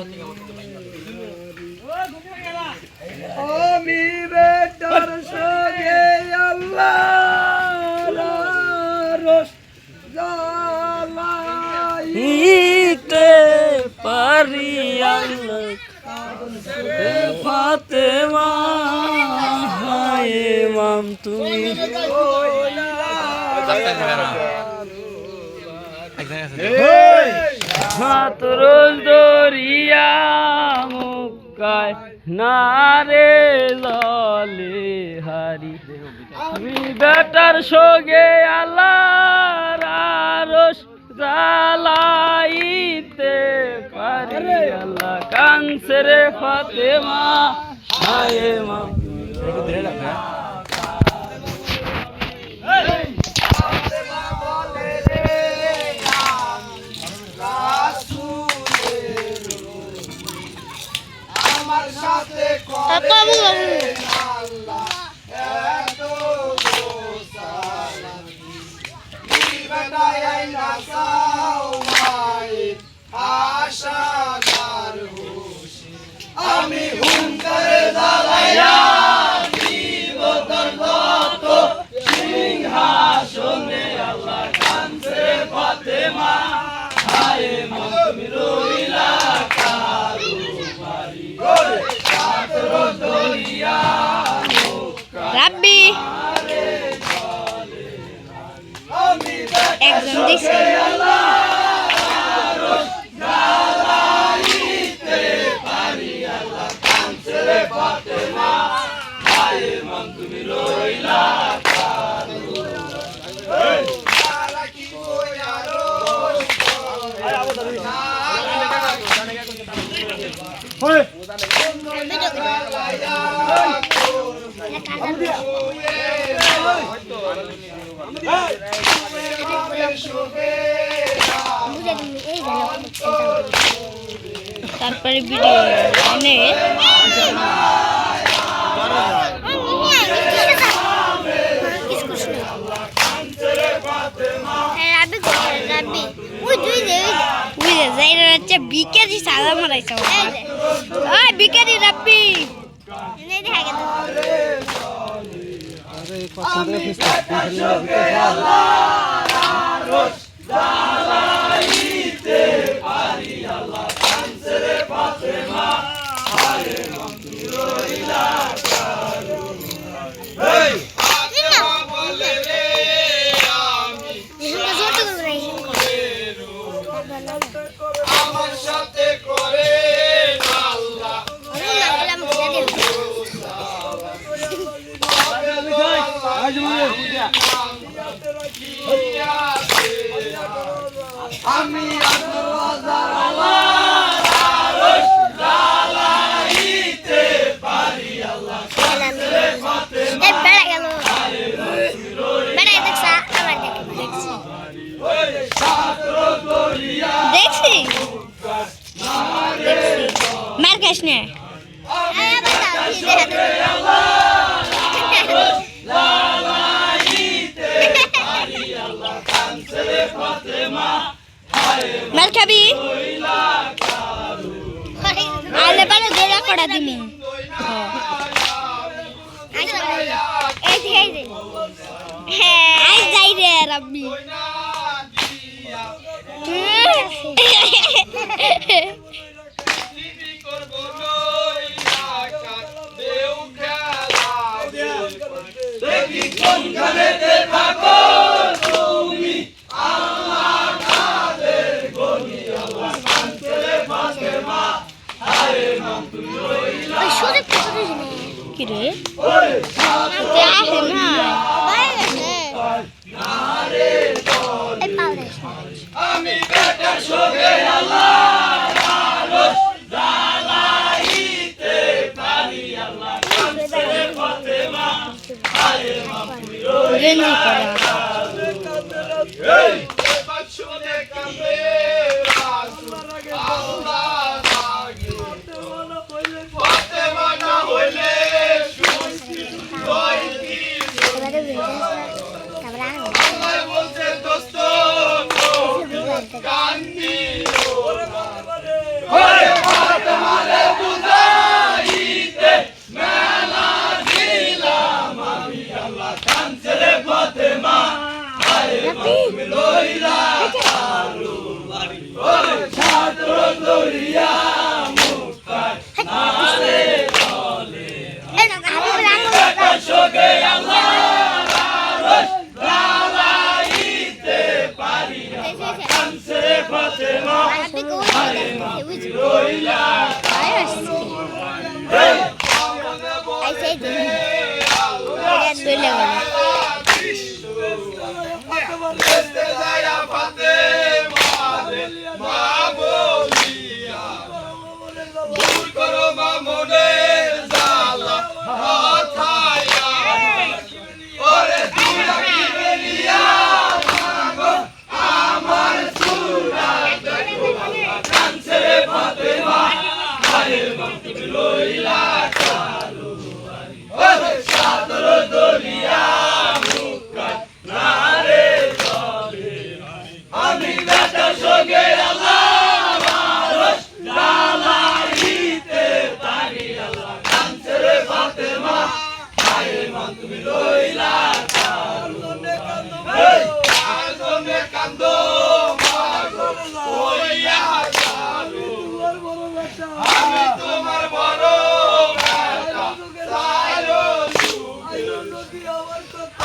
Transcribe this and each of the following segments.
আমি বেটার সঙ্গে আল্লাহ রস জ্বালাইতে পারি আল্লাহ ফাতেমা হায় ইমাম তুমি হাতরোজ দরিয়া মুকায় নারে ললে হারি আমি বেটার সঙ্গে আল্লাহর আরশ জ্বালাইতে পারি আল্লাহ কানসরে ফাতেমা হায় ইমাম আমি হুঙ্কারে জ্বালাইয়া দিব তোর যত সিংহাসনে আল্লাহ কানসে ফাতেমা হায় ইমাম তুমি রইলা কারো বাড়ি সাতর দরিয়া রাব্বি একজন দিছে তারপরে ভিডিও অনেক বিকেরি সাদা মারাইছে বিকেরি রাব্বি আমার সাথে করে আল্লাহ আমি জ্বালাইতে পারি আল্লাহ দেখছি মার খাস না মার খাবি আলে বালে জোড়া করা দিমি হ্যাঁ যাই রে রাব্বি কি রে আমি বেটার সঙ্গে আল্লাহর আরশ জ্বালাইতে পারি আল্লাহ কানসে ফাতেমা হায় ইমাম তুমি রইলা এই বাদশাহে কান্দে রাসূল আল্লাহ লাগে ফাতেমা না হইলে সুখী হয় কি আল্লাহ বলতে দোস্ত কান্দি রইলা দেখতে যায়া ফাতেমারে মা বলিয়া দূর করো মা মনের জ্বালা হাথায়া ওরে দুলা কি বেলিয়া মাগো আমার চূড়া দেখো আল্লাহ কাঁদছে রে ফাতেমা মায়ের মাকে রইলা কালো ওরে সাদর দলিয়া মুক্কা নারে চলে আমি বেটা সঙ্গে আল্লাহ মানুষ জ্বালাইতে পারি আল্লাহ কাঁদছে রে ফাতেমা মায়ের মা তুমি রইলা কালো আজনে কান্দো মাগো ওইয়া কালো আমি তোমার বড় বেটা সারো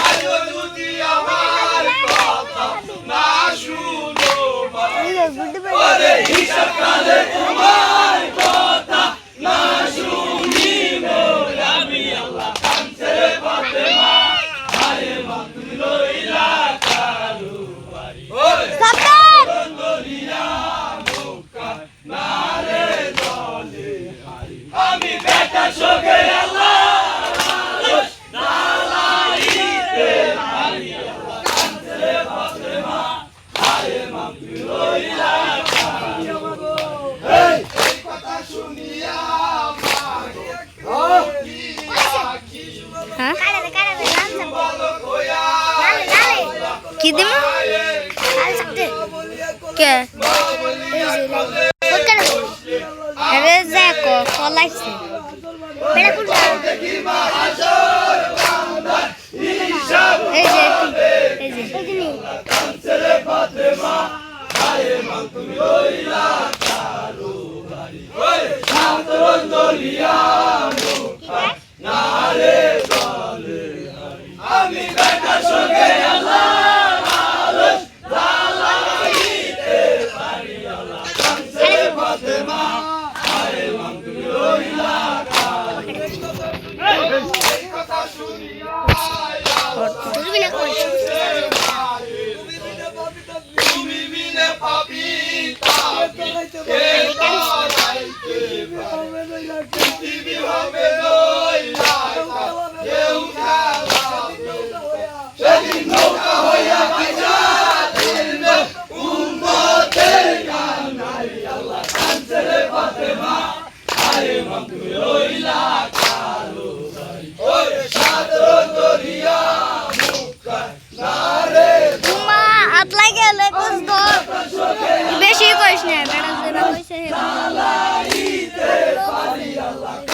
আয়ো যদি আমার কথা না শুনো ওরে হিসাব কালে তোমার কথা না শুনিব আমি আল্লাহ কাঁদছে রে ফাতেমা মায়ের মা তুমি রইলা কালো বাড়ি ওরে দলিয়া মুক্কা নারে দলে আমি বেটা সঙ্গে আল্লাহ মানুষ জ্বালাইতে পারি আল্লাহ কাঁদছে রে ফাতেমা মায়ের মা তুমি রইলা কালো এই কথা শুনিয়া মাগো কি দিম কে আরে দেখো ফলাইছে বেড়া কোন এই যে কাঁদছে রে ফাতেমা মায়ের মা তুমি রইলা কালো বাড়ি ওরে সাদর দলিয়া মুক্তা নারে দলে আমি বেটা সঙ্গে আল্লাহ মানুষ জ্বালাইতে পারি আল্লাহ কাঁদছে রে ফাতেমা মায়ের মা তুমি রইলা কালো এই কথা শুনিয়া ধরবি না কই তুমি বিনে পাবি তাকে কে তারাইতে পৃথিবী হবে না